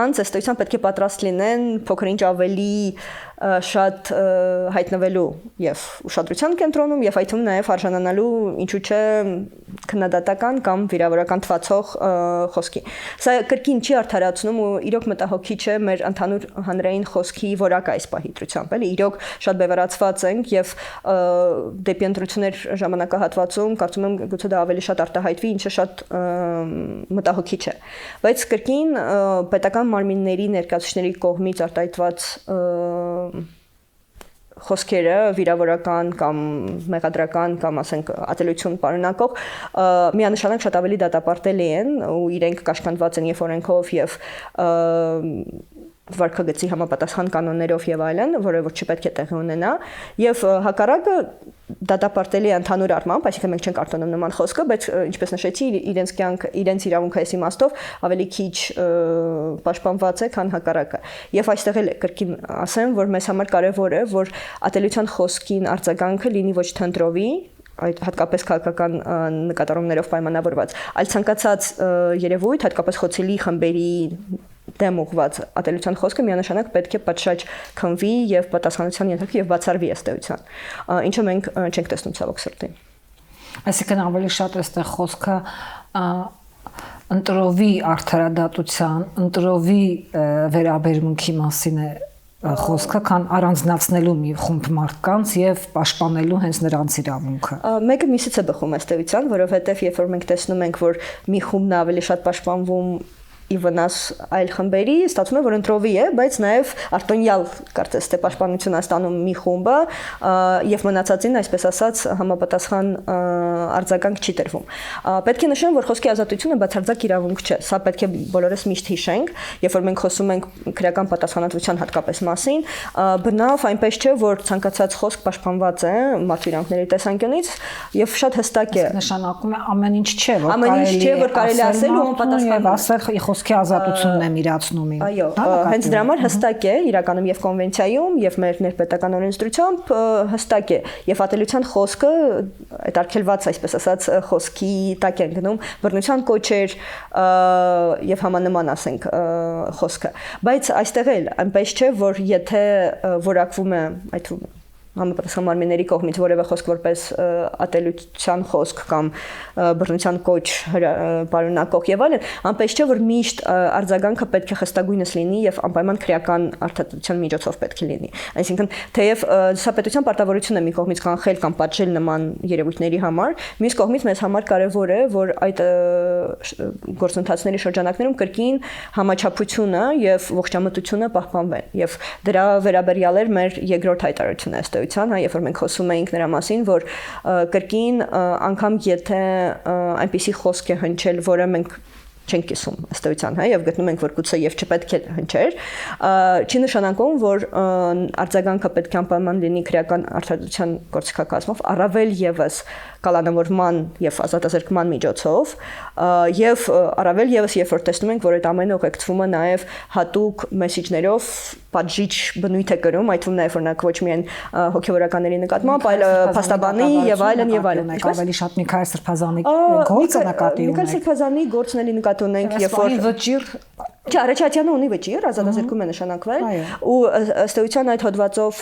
անձ, ըստ էության պետք է պատրաստ լինեն փոքր-ինչ ավելի շատ հայտնվելու եւ ուշադրության կենտրոնում եւ այդ թվում նաեւ արժանանալու ինչու՞ չէ քննադատական կամ վիրավորական թվացող խոսքի։ Սա կրկին չի արդարացնում ու իրոք մտահոգիչ է մեր ընդհանուր հանրային խոսքի որակը այս պահի դրությամբ, էլի իրոք շատ բևեռացված ենք եւ դեպի ընտրություններ ժամանակահատվածում կարծում եմ գուցե դա ավելի շատ արտահայտվի, ինչը շատ մտահոգիչ է։ Բայց կրկին պետական մարմինների ներկայացուցիչների կողմից արտահայտված խոսքերը վիրավորական կամ մեղադրական կամ ասենք ատելություն պարունակող միանշանակ շատ ավելի դատապարտելի են ու իրենք կաշկանդված են եւ օրենքով եւ վարքագծի համապատասխան կանոններով եւ այլն, որը որ չպետք է տեղի ունենա եւ հակառակը դատապարտելի ընդհանուր առմամբ, այսինքն մենք չենք արտոնում նման խոսքը, բայց ինչպես նշեցի, իրենց կյանք, իրենց իրավունքը այս իմաստով ավելի քիչ պաշտպանված է, քան հակառակը։ Եվ այստեղ էլ կրկին ասեմ, որ մեզ համար կարևոր է, որ ատելության խոսքին արձագանքը լինի ոչ թե ընտրովի, այդ հատկապես քաղաքական նկատառումներով պայմանավորված, այլ ցանկացած երևույթ, հատկապես խոցելի խմբերի դեմ ուղված ատելության խոսքը միանշանակ պետք է պատշաճ քննվի եւ պատասխանատվության ենթարկվի եւ բացառվի ըստ էության, ինչը մենք չենք տեսնում ցավոք սրտի։ Այսինքն ավելի շատ այստեղ խոսքը ընտրովի արդարադատության, ընտրովի վերաբերմունքի մասին է խոսքը, քան առանձնացնելու մի խումբ մարդկանց եւ պաշտպանելու հենց նրանց իրավունքը։ Մեկը մյուսից է բխում ըստ էության, որովհետեւ երբ որ մենք տեսնում ենք, որ մի խումբն ավելի շատ պաշտպանվում ի վնաս այլ խմբերի, ստացվում է, որ ընտրովի է, բայց նաև արտոնյալ կարծես թե պաշտպանություն է ստանում մի խումբը եւ մնացածին, այսպես ասած, համապատասխան արձագանք չի տրվում։ Պետք է նշեմ, որ խոսքի ազատությունը բացարձակ իրավունք չէ։ Սա պետք է բոլորս միշտ հիշենք, երբ որ մենք խոսում ենք քրեական պատասխանատվության հատկապես մասին, բնավ այնպես չէ, որ ցանկացած խոսք պաշտպանված է մարդու իրավունքների տեսանկյունից եւ շատ հստակ է։ Նշանակում է ամեն ինչ չէ, որ կարելի ասել ու անպատասխան ասել խոսքի ազատությունն եմ իրացնում։ Այո, հենց դրա համար հստակ է իրականում եւ կոնվենցիայում եւ մեր ներպետական օրենսդրությամբ հստակ է եւ ատելության խոսքը այդ արգելված այսպես ասած խոսքի տակ են գնում բռնության կոչեր եւ համանման ասենք խոսքը, բայց այստեղ էլ այնպես չէ, որ եթե որակվում է այդ համապատասխան մարմինների կողմից որևէ խոսք որպես ատելության խոսք կամ բռնության կոչ պարունակող եւ այլն, անպես չէ որ միշտ արձագանքը պետք է խստագույնս լինի եւ անպայման քրեական արտադրության միջոցով պետք է լինի։ Այսինքն թեև սա պետության պարտավորություն է մի կողմից կանխել կամ պատժել նման երևույթների համար, մյուս կողմից մեզ համար կարեւոր է, որ այդ գործընթացների շրջանակներում կրկին համաչափությունը եւ ողջամտությունը պահպանվեն եւ դրա վերաբերյալ էր մեր երկրորդ հայտարարությունը երբ որ մենք խոսում էինք նրա մասին, որ կրկին անգամ եթե այնպիսի խոսք է հնչել, որը մենք չենք կիսում ըստ էության, հա, եւ գտնում ենք, որ գուցե եւ չպետք է հնչեր, չի նշանակում, որ արձագանքը պետք է անպայման լինի քրեական արտադրության գործիքակազմով, առավել եւս կալանավորման եւ ազատազրկման միջոցով, եւ առավել եւս երբ որ տեսնում ենք, որ այդ ամենը ուղեկցվում է նաեւ հատուկ մեսիջներով, պատժիչ բնույթ է կրում, այդ թվում նաեւ օրինակ ոչ միայն հոգեվորականների նկատմամբ, այլ փաստաբանի եւ այլն եւ այլն։ Ավելի շատ Միքայել Սրբազանի գործը նկատի ունենք։ Միքայել Սրբազանի գործն էլի նկատի ունենք, երբ որ վճիռ Արեչյանը ունի վճիռ, ազատազրկում է նշանակվել, ու ըստ էության այդ հոդվածով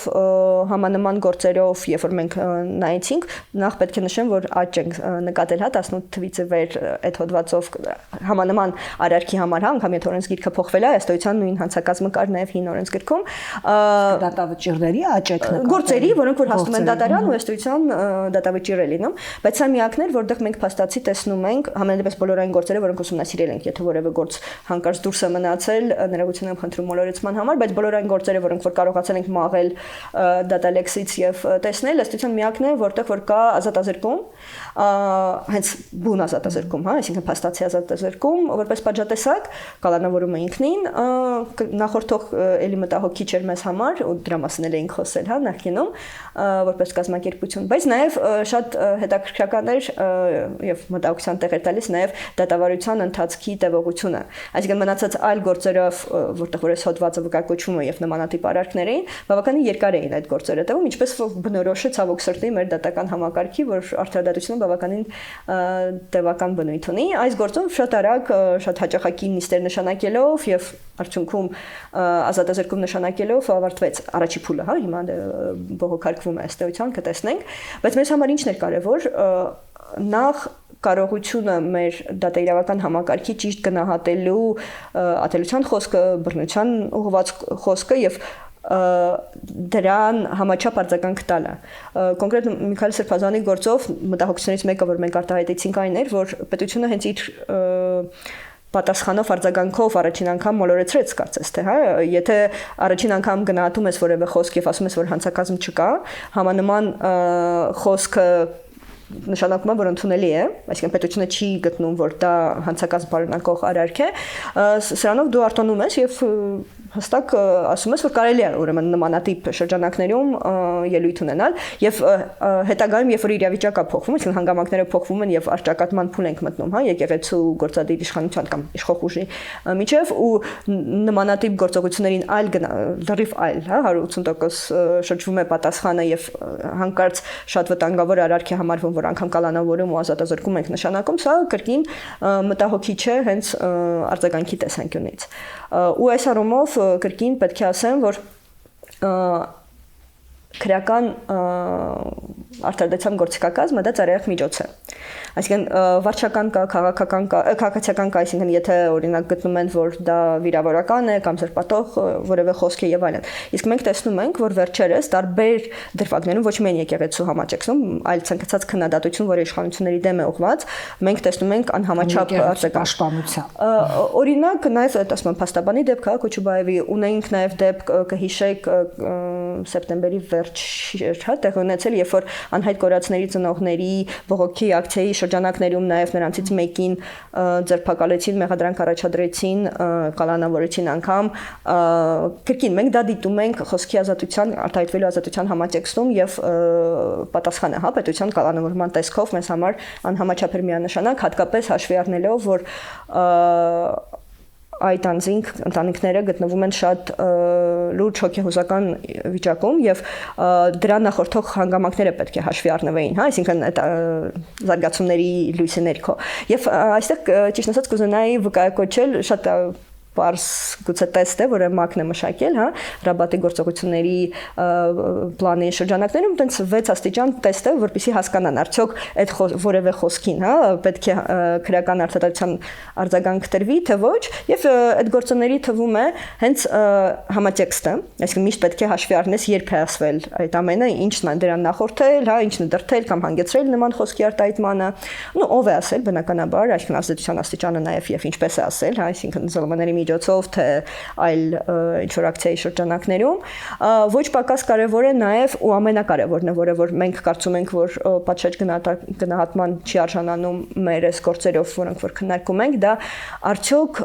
համանման գործերով, երբ որ մենք նայեցինք, նախ պետք է նշեմ, որ աճ ենք նկատել, հա, 18 թվից վեր այդ հոդվածով համանման արարքի համար, հա, անգամ եթե օրենսգիրքը փոխվել է, ըստ էության նույն հանցակազմը կար նաև հին օրենսգիրքում, դատավճիռների աճ եք նկատել։ Գործերի, որոնք որ հասնում են դատարան ու ըստ էության դատավճիռ է լինում, բայց սա միակն էր, որտեղ մենք փաստացի տեսնում ենք համենայնպես բոլոր այն գործերը, որոնք ուսումնասիրել ենք, եթե որևէ գործ հանկարծ դուրս է մնացել, ներողություն եմ խնդրում մոլորեցման համար, բայց բոլոր այն գործերը, որոնք որ կարողացել ենք մաղել դատալեքսից եւ տեսնել, ըստ էության միակն է, որտեղ որ կա ազատազրկում, հենց բուն ազատազրկում, հա, այսինքն փաստացի ազատազրկում, որպես պատժատեսակ, կալանավորումը ինքնին, նախորդող էլի մտահոգիչ էր մեզ համար, ու դրա մասին էլ էինք խոսել, հա, նախկինում, որպես կազմակերպություն, բայց նաեւ շատ հետաքրքրական էր եւ մտահոգության տեղ էր տալիս նաեւ դատավարության ընթացքի տևողությունը, այսինքն մնացած այլ գործերով, որտեղ որ այս հոդվածը վկայակոչվում է եւ նմանատիպ արարքներին, բավականին երկար էին այդ գործերը տևում, ինչպես բնորոշ է ցավոք սրտի մեր դատական համակարգի, որ արդարադատությունը բավականին տևական բնույթ ունի։ Այս գործում շատ արագ, շատ հաճախակի նիստեր նշանակելով եւ արդյունքում ազատազրկում նշանակելով ավարտվեց առաջի փուլը, հա, հիմա բողոքարկվում է ըստ էության, կտեսնենք, բայց մեզ համար ինչն էր կարեւոր, նախ կարողությունը մեր դատաիրավական համակարգի ճիշտ գնահատելու ատելության խոսքը, բռնության ուղղված խոսքը եւ դրան համաչափ արձագանք տալը։ Կոնկրետ Միքայել Սրբազանի գործով մտահոգությունից մեկը, որ մենք արտահայտեցինք, այն էր, որ պետությունը հենց իր պատասխանով արձագանքով առաջին անգամ մոլորեցրեց կարծես թե, հա, եթե առաջին անգամ գնահատում ես որևէ խոսք եւ ասում ես, որ հանցակազմ չկա, համանման խոսքը նշանակում է, որ ընդունելի է, այսինքն պետությունը չի գտնում, որ դա հանցակազմ պարունակող արարք է, սրանով դու արտոնում ես եւ հստակ ասում ես, որ կարելի է ուրեմն նմանատիպ շրջանակներում ելույթ ունենալ եւ հետագայում երբ որ իրավիճակը փոխվում, այսինքն հանգամանքները փոխվում են եւ արճակատման փուլ ենք մտնում, հա, եկեղեցու գործադիր իշխանության կամ իշխող ուժի միջև ու նմանատիպ գործողություններին այլ լրիվ այլ, հա, 180% շրջվում է պատասխանը եւ հանկարծ շատ վտանգավոր արարք է համարվում, որ անգամ կալանավորում ու ազատազրկում ենք նշանակում, սա կրկին մտահոգիչ է հենց արձագանքի տեսանկյունից։ Ու այս առումով կրկին պետք է ասեմ, որ քրեական արտադրության գործիքակազմը դա ծառայող միջոց է։ Այսինքն վարչական կա, քաղաքական կա, քաղաքացիական կա, այսինքն եթե օրինակ գտնում են, որ դա վիրավորական է կամ զրպատող որևէ խոսք է եւ այլն։ Իսկ մենք տեսնում ենք, որ վերջերս տարբեր դրվագներում ոչ միայն եկեղեցու համաճեքսում, այլ ցանկացած քննադատություն, որը իշխանությունների դեմ է ուղղված, մենք տեսնում ենք անհամաչափ արձագանք։ Օրինակ նաեւ ասում եմ փաստաբանի դեպք, հա, Քոչուբաևի ունենք նաեւ դեպք կհիշեք սեպտեմբերի վերջ, հա, տեղ ունեցել, երբ որ անհայտ կորածների ծնողների բողոքի ակցիայի շրջանակներում նաև նրանցից մեկին ձերբակալեցին, մեղադրանք առաջադրեցին, կալանավորեցին անգամ, կրկին մենք դա դիտում ենք խոսքի ազատության, արտահայտվելու ազատության համատեքստում եւ պատասխանը, հա, պետության կալանավորման տեսքով մեզ համար անհամաչափ էր միանշանակ, հատկապես հաշվի առնելով, որ այդ անձինք ընտանիքները գտնվում են շատ լուրջ հոգեհուզական վիճակում եւ դրան նախորդող հանգամանքները պետք է հաշվի առնվեին, հա, այսինքն այդ զարգացումների լույսի ներքո։ Եվ այստեղ ճիշտ ասած կուզենայի վկայակոչել շատ պարզ գուցե տեստ է, որը ՄԱԿ-ն է մշակել, հա, Ռաբատի գործողությունների պլանի շրջանակներում տենց 6 աստիճան տեստ է, որպեսզի հասկանան արդյոք այդ որևէ խոսքին, հա, պետք է քրեական արտադրության արձագանք տրվի, թե ոչ, եւ այդ գործոնների թվում է հենց համատեքստը, այսինքն միշտ պետք է հաշվի առնես երբ է ասվել այդ ամենը, ինչն է դրան նախորդել, հա, ինչն է դրդել կամ հանգեցրել նման խոսքի արտահայտմանը, ով է ասել բնականաբար, այսինքն ազդեցության աստիճանը նաեւ եւ ինչպես է ասել, հա, այսինքն զոհմաների միջոցով թե այլ ինչ-որ ակցիայի շրջանակներում ոչ պակաս կարևոր է նաև ու ամենակարևորն է, որ մենք կարծում ենք, որ պատշաճ գնահատման չի արժանանում մեր այս գործերով, որոնք որ քննարկում ենք, դա արդյոք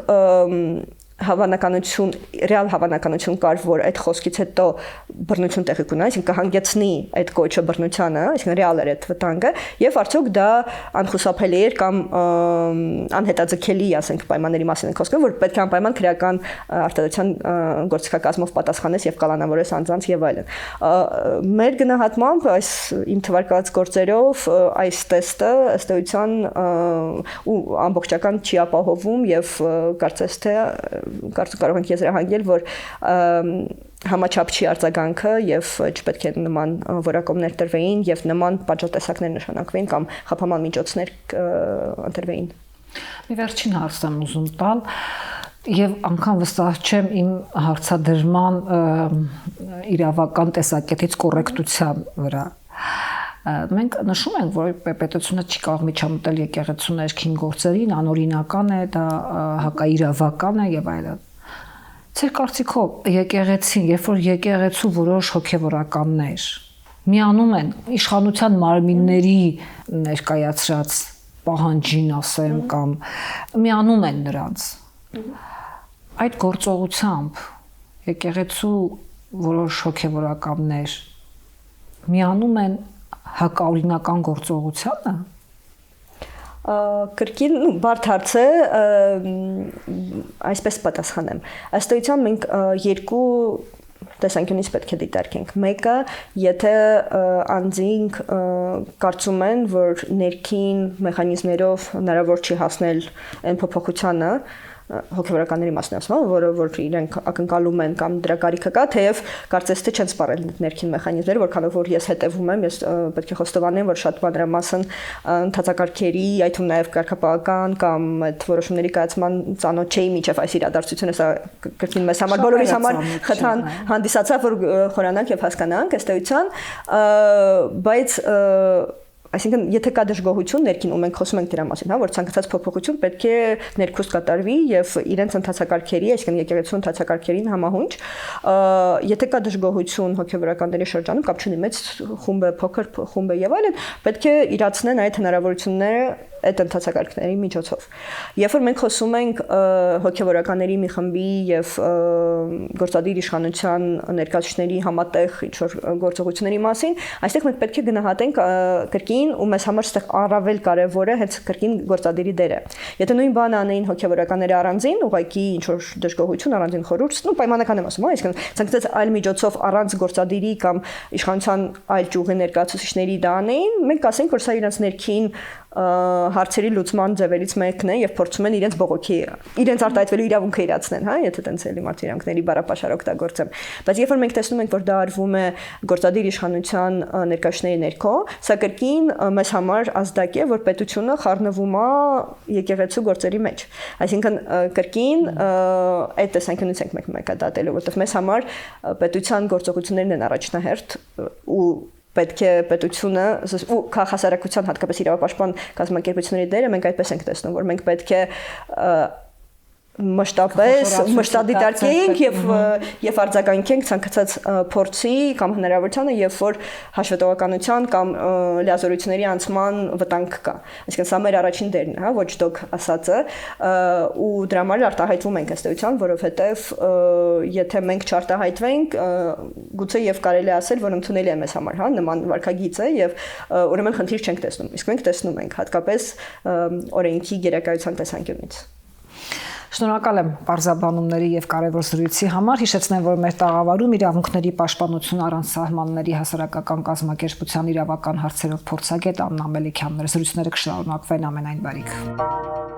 հավանականություն, ռեալ հավանականություն կար, որ այդ խոսքից հետո բռնություն տեղի կունենա, այսինքն կհանգեցնի այդ կոչը բռնությանը, այսինքն ռեալ էր այդ վտանգը, եւ արդյոք դա անխուսափելի էր կամ անհետաձգելի, ասենք, պայմանների մասին ենք խոսքում, որ պետք է անպայման քրեական արտադրության գործիքակազմով պատասխանես եւ կալանավորես անձանց եւ այլն։ Մեր գնահատմամբ այս իմ թվարկած գործերով այս տեստը ըստ էության ու ամբողջական չի ապահովում եւ կարծես թե կարող ենք եզրահանգել, որ համաչափչի արձագանքը եւ չպետք է նման որակումներ տրվեին եւ նման պատժատեսակներ նշանակվեին կամ խափաման միջոցներ ընտրվեին։ Մի վերջին հարց եմ ուզում տալ եւ անգամ վստահ չեմ իմ հարցադրման իրավական տեսակետից կոռեկտության վրա։ Մենք նշում ենք, որ պետությունը չի կարող միջամտել եկեղեցու ներքին գործերին, անօրինական է, դա հակաիրավական է եւ այլն։ Ձեր կարծիքով եկեղեցին, երբ որ եկեղեցու որոշ հոգեվորականներ միանում են իշխանության մարմինների ներկայացրած պահանջին, ասեմ, կամ միանում են նրանց, այդ գործողությամբ եկեղեցու որոշ հոգեվորականներ միանում են հակաօրինական գործողությանը։ Կրկին բարդ հարց է, այսպես պատասխանեմ։ Ըստ էության մենք երկու տեսանկյունից պետք է դիտարկենք։ Մեկը, եթե անձինք կարծում են, որ ներքին մեխանիզմներով հնարավոր չի հասնել այն փոփոխությանը, հոգեվորականների մասն ասում, որ իրենք ակնկալում են կամ դրա կարիքը կա, թեև կարծես թե չեն սպառել ներքին մեխանիզմները, որքանով որ ես հետևում եմ, ես պետք է խոստովանեմ, որ շատ մանրամասն ընդհանրակարգերի, այդ ու նաև կարգապահական կամ այդ որոշումների կայացման ծանոթ չէի միջև այս իրադարձությունը, սա կրկին մեզ համար բոլորիս համար խթան հանդիսացավ, որ խորանանք եւ հասկանանք ըստ էության, բայց այսինքն եթե կա դժգոհություն ներքին ու մենք խոսում ենք դրա մասին, հա, որ ցանկացած փոփոխություն պետք է ներքուստ կատարվի եւ իրենց ընթացակարգերի, այսինքն եկեղեցու ընթացակարգերին համահունչ, եթե կա դժգոհություն հոգեվորականների շրջանում, կապ չունի մեծ խումբ է, փոքր խումբ է եւ այլն, պետք է իրացնեն այդ հնարավորությունները այդ ընթացակարգերի միջոցով։ Երբ որ մենք խոսում ենք հոգեվորականների մի խմբի եւ գործադիր իշխանության ներկայացուցիչների համատեղ ինչ-որ գործողությունների մասին, այստեղ մենք պետք է գնահատենք կրկին ու մեզ համար այստեղ առավել կարևոր է հենց կրկին գործադիրի դերը։ Եթե նույն բանը անեին հոգեվորականները առանձին, ուղղակի ինչ-որ դժգոհություն, առանձին խորհուրդ, պայմանական եմ ասում, այսինքն ցանկացած այլ միջոցով առանց գործադիրի կամ իշխանության այլ ճյուղի ներկայացուցիչների դա անեին, մենք ասենք, որ սա իրենց ներքին հարցերի լուծման ձևերից մեկն է եւ փորձում են իրենց բողոքի, իրենց արտահայտվելու իրավունքը իրացնեն, հա, եթե տենց էլի մարդիրանքների բառապաշար օգտագործեմ։ Բայց երբ որ մենք տեսնում ենք, որ դա արվում է գործադիր իշխանության ներկայացուցիչների ներքո, սա կրկին մեզ համար ազդակ է, որ պետությունը խառնվում է եկեղեցու գործերի մեջ։ Այսինքն կրկին այդ տեսանկյունից ենք մենք մեկադատելու, որովհետեւ մեզ համար պետության գործողություններն են առաջնահերթ ու պետք է պետությունը ու քաղաքասարակության հատկապես իրավապաշտպան կազմակերպությունների դերը մենք այդպես ենք տեսնում, որ մենք պետք է մշտադիտարկենք եւ արձագանքենք ցանկացած փորձի կամ հնարավորությանը, երբ որ հաշվետվականության կամ լիազորությունների անցման վտանգ կա։ Այսինքն սա մեր առաջին դերն է, հա, ոչ դոք ասածը, ու դրա համար արտահայտվում ենք ըստ էության, որովհետեւ եթե մենք չարտահայտվենք, գուցե եւ կարելի ասել, որ ընդունելի է մեզ համար, հա, նման վարքագիծ է եւ ուրեմն խնդիր չենք տեսնում։ Իսկ մենք տեսնում ենք հատկապես օրենքի գերակայության տեսանկյունից։ Շնորհակալ եմ բարձաբանումների եւ կարեւոր զրույցի համար։ Հիշեցնեմ, որ մեր տաղավարում իրավունքների պաշտպանություն առանց սահմանների հասարակական կազմակերպության իրավական հարցերով փորձագետ Աննա Մելիքյանն էր։ Զրույցները կշարունակվեն ամենայն բարիք։